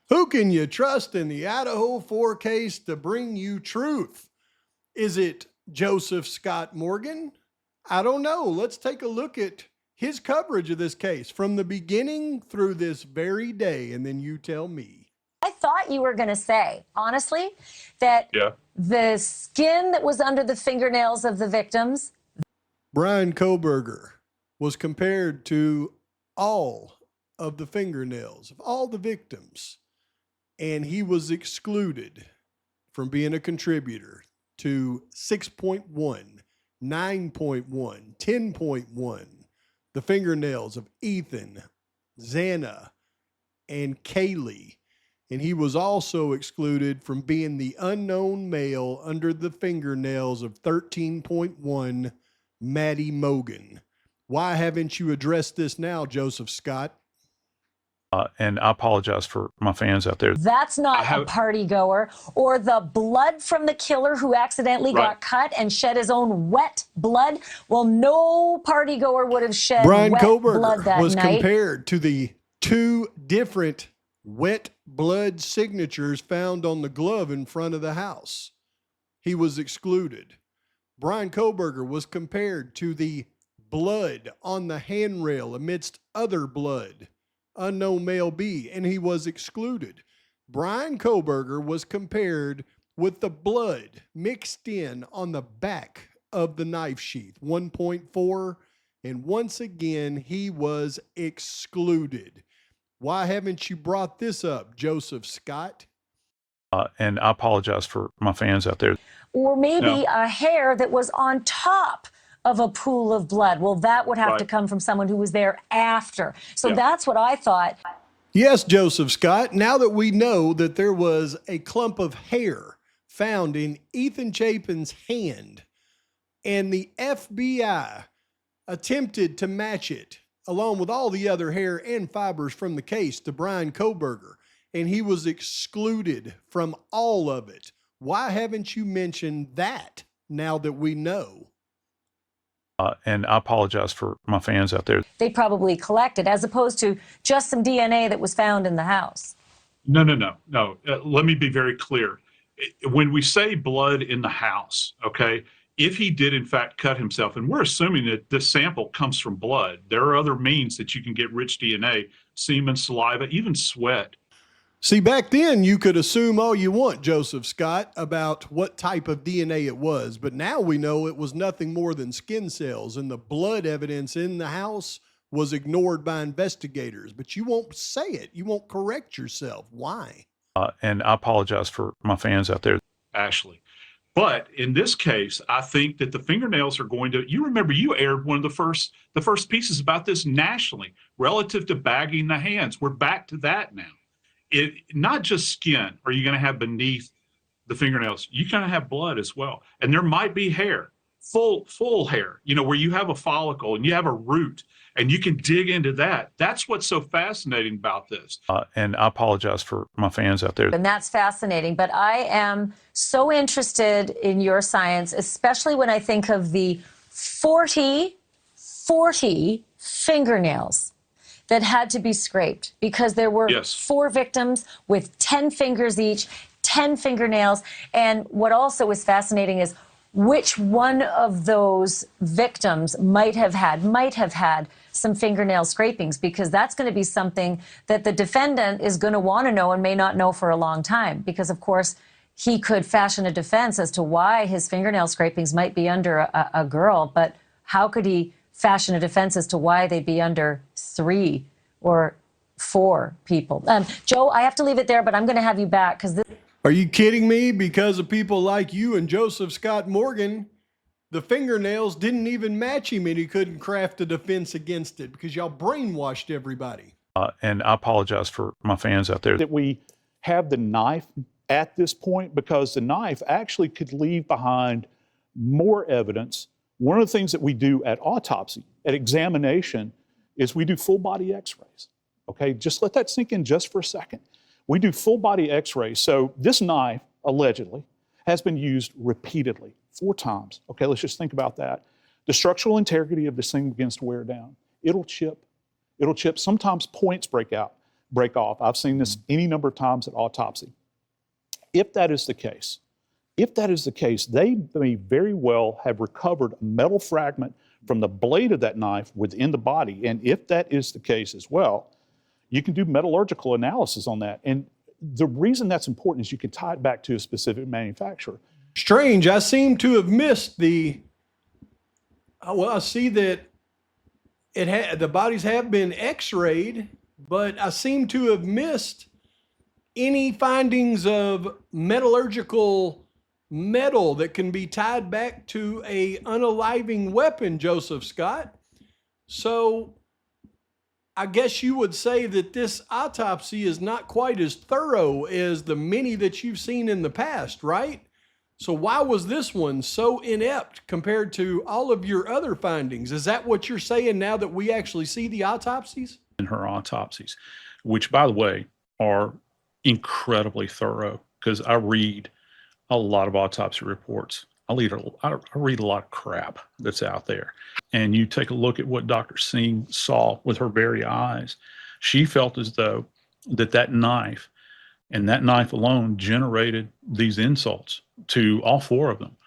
Who can you trust in the Idaho 4 case to bring you truth? Is it Joseph Scott Morgan? I don't know. Let's take a look at his coverage of this case from the beginning through this very day, and then you tell me. I thought you were going to say, honestly, that the skin that was under the fingernails of the victims. Brian Kohberger was compared to all of the fingernails of all the victims, and he was excluded from being a contributor to 6.1, 9.1, 10.1, the fingernails of Ethan, Xana, and Kaylee. And he was also excluded from being the unknown male under the fingernails of 13.1, Maddie Mogan. Why haven't you addressed this now, Joseph Scott? And I apologize for my fans out there. That's not a party goer. Or the blood from the killer who accidentally got cut and shed his own wet blood. Well, no party goer would have shed Brian wet Kohberger blood that was night. compared to the two different wet blood signatures found on the glove in front of the house. He was excluded. Brian Kohberger was compared to the blood on the handrail amidst other blood, unknown male B, and he was excluded. Brian Kohberger was compared with the blood mixed in on the back of the knife sheath, 1.4, and once again, he was excluded. Why haven't you brought this up, Joseph Scott? And I apologize for my fans out there. Or maybe a hair that was on top of a pool of blood. Well, that would have to come from someone who was there after. So that's what I thought. Yes, Joseph Scott. Now that we know that there was a clump of hair found in Ethan Chapin's hand, and the FBI attempted to match it, along with all the other hair and fibers from the case, to Brian Kohberger, and he was excluded from all of it. Why haven't you mentioned that now that we know? And I apologize for my fans out there. They probably collected, as opposed to just some DNA that was found in the house. No. Let me be very clear. When we say blood in the house, okay, if he did in fact cut himself, and we're assuming that this sample comes from blood, there are other means that you can get rich DNA, semen, saliva, even sweat. See, back then you could assume all you want, Joseph Scott, about what type of DNA it was, but now we know it was nothing more than skin cells, and the blood evidence in the house was ignored by investigators. But you won't say it. You won't correct yourself. Why? And I apologize for my fans out there. Ashley. But in this case, I think that the fingernails are going to, you remember you aired one of the first pieces about this nationally, relative to bagging the hands. We're back to that now. It not just skin are you going to have beneath the fingernails, you're going to have blood as well. And there might be hair, full hair, you know, where you have a follicle and you have a root and you can dig into that. That's what's so fascinating about this. And I apologize for my fans out there. And that's fascinating. But I am so interested in your science, especially when I think of the 40 fingernails that had to be scraped, because there were 4 victims with 10 fingers each, 10 fingernails. And what also is fascinating is which one of those victims might have had some fingernail scrapings, because that's going to be something that the defendant is going to want to know and may not know for a long time, because of course he could fashion a defense as to why his fingernail scrapings might be under a girl, but how could he fashion a defense as to why they'd be under 3 or 4 people? Joe, I have to leave it there, but I'm going to have you back because this. Are you kidding me? Because of people like you and Joseph Scott Morgan, the fingernails didn't even match him, and he couldn't craft a defense against it because y'all brainwashed everybody. And I apologize for my fans out there. That we have the knife at this point, because the knife actually could leave behind more evidence. One of the things that we do at autopsy, at examination, is we do full body x-rays. Okay, just let that sink in just for a second. We do full body x-rays. So this knife, allegedly, has been used repeatedly, 4 times. Okay, let's just think about that. The structural integrity of this thing begins to wear down. It'll chip. Sometimes points break out. break off. I've seen this any number of times at autopsy. If that is the case, they may very well have recovered a metal fragment from the blade of that knife within the body. And if that is the case as well, you can do metallurgical analysis on that. And the reason that's important is you can tie it back to a specific manufacturer. Strange. I seem to have missed the. Well, I see that the bodies have been X-rayed, but I seem to have missed any findings of metallurgical metal that can be tied back to a unaliving weapon, Joseph Scott. So I guess you would say that this autopsy is not quite as thorough as the many that you've seen in the past, right? So why was this one so inept compared to all of your other findings? Is that what you're saying now that we actually see the autopsies? In her autopsies, which, by the way, are incredibly thorough, because I read a lot of autopsy reports. I read a lot of crap that's out there. And you take a look at what Dr. Singh saw with her very eyes. She felt as though that knife and that knife alone generated these insults to all four of them,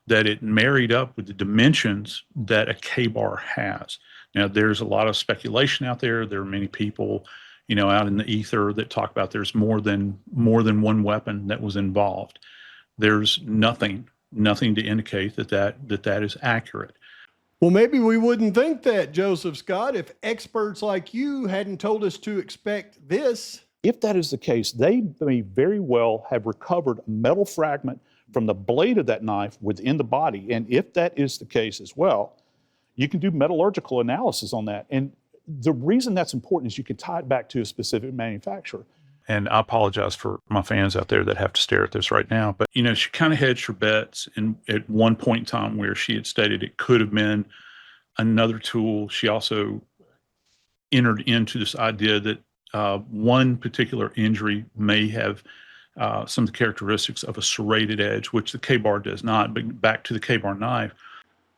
that it married up with the dimensions that a K-bar has. Now, there's a lot of speculation out there. There are many people, out in the ether that talk about there's more than one weapon that was involved. There's nothing to indicate that is accurate. Well, maybe we wouldn't think that, Joseph Scott, if experts like you hadn't told us to expect this. If that is the case, they may very well have recovered a metal fragment from the blade of that knife within the body. And if that is the case as well, you can do metallurgical analysis on that. And the reason that's important is you can tie it back to a specific manufacturer. And I apologize for my fans out there that have to stare at this right now. But, she kind of hedged her bets at one point in time where she had stated it could have been another tool. She also entered into this idea that one particular injury may have some of the characteristics of a serrated edge, which the K-bar does not. But back to the K-bar knife.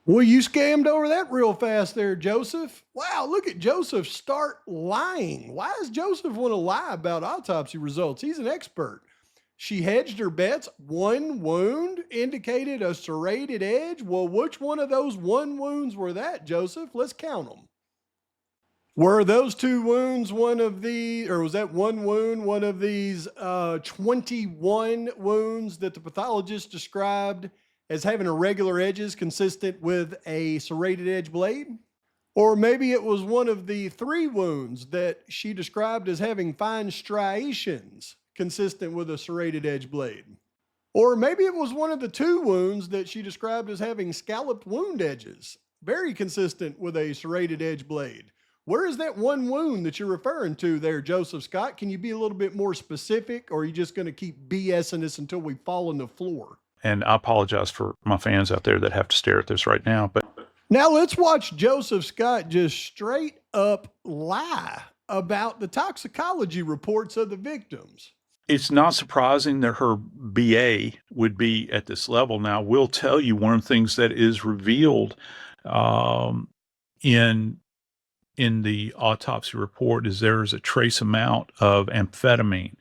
Well, you scammed over that real fast there, Joseph. Wow, look at Joseph start lying. Why does Joseph want to lie about autopsy results? He's an expert. She hedged her bets. One wound indicated a serrated edge. Well, which one of those one wounds were that, Joseph? Let's count them. Were those two wounds one of the, or was that one wound one of these 21 wounds that the pathologist described as having irregular edges consistent with a serrated edge blade? Or maybe it was one of the 3 wounds that she described as having fine striations consistent with a serrated edge blade. Or maybe it was one of the 2 wounds that she described as having scalloped wound edges, very consistent with a serrated edge blade. Where is that one wound that you're referring to there, Joseph Scott? Can you be a little bit more specific, or are you just going to keep BSing us until we fall on the floor? And I apologize for my fans out there that have to stare at this right now. But now let's watch Joseph Scott just straight up lie about the toxicology reports of the victims. It's not surprising that her BA would be at this level. Now, we'll tell you one of the things that is revealed in the autopsy report is there is a trace amount of amphetamine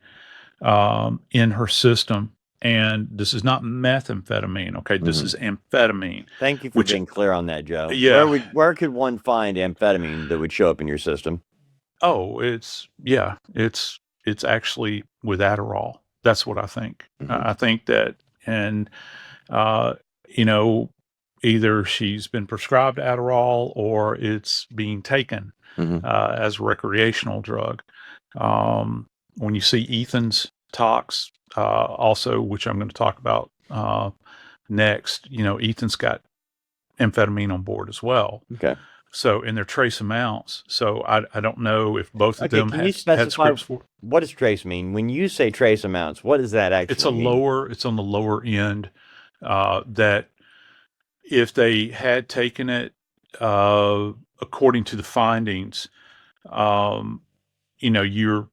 in her system. And this is not methamphetamine, okay? This is amphetamine. Thank you for being clear on that, Joe. Yeah. Where could one find amphetamine that would show up in your system? Oh, it's actually with Adderall. That's what I think. I think that, and, either she's been prescribed Adderall or it's being taken as a recreational drug. When you see Ethan's tox, also, which I'm going to talk about next, Ethan's got amphetamine on board as well. Okay. So, in their trace amounts. So, I don't know if both of them can you had specify scripts for. What does trace mean? When you say trace amounts, what does that actually mean? It's on the lower end, that if they had taken it, according to the findings, you're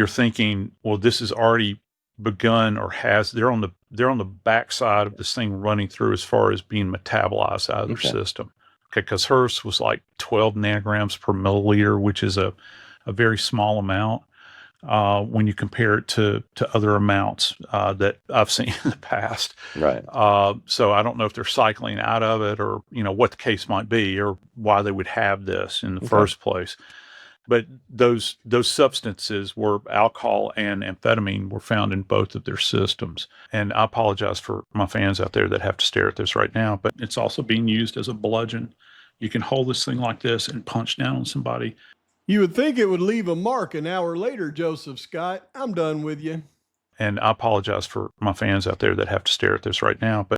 thinking, well, this is already begun or they're on the backside of this thing running through as far as being metabolized out of their system. Okay, because hers was like 12 nanograms per milliliter, which is a very small amount. when you compare it to other amounts that I've seen in the past. Right. So I don't know if they're cycling out of it, or what the case might be, or why they would have this in the first place. But those substances were alcohol and amphetamine were found in both of their systems. And I apologize for my fans out there that have to stare at this right now, but it's also being used as a bludgeon. You can hold this thing like this and punch down on somebody. You would think it would leave a mark an hour later, Joseph Scott. I'm done with you. And I apologize for my fans out there that have to stare at this right now, but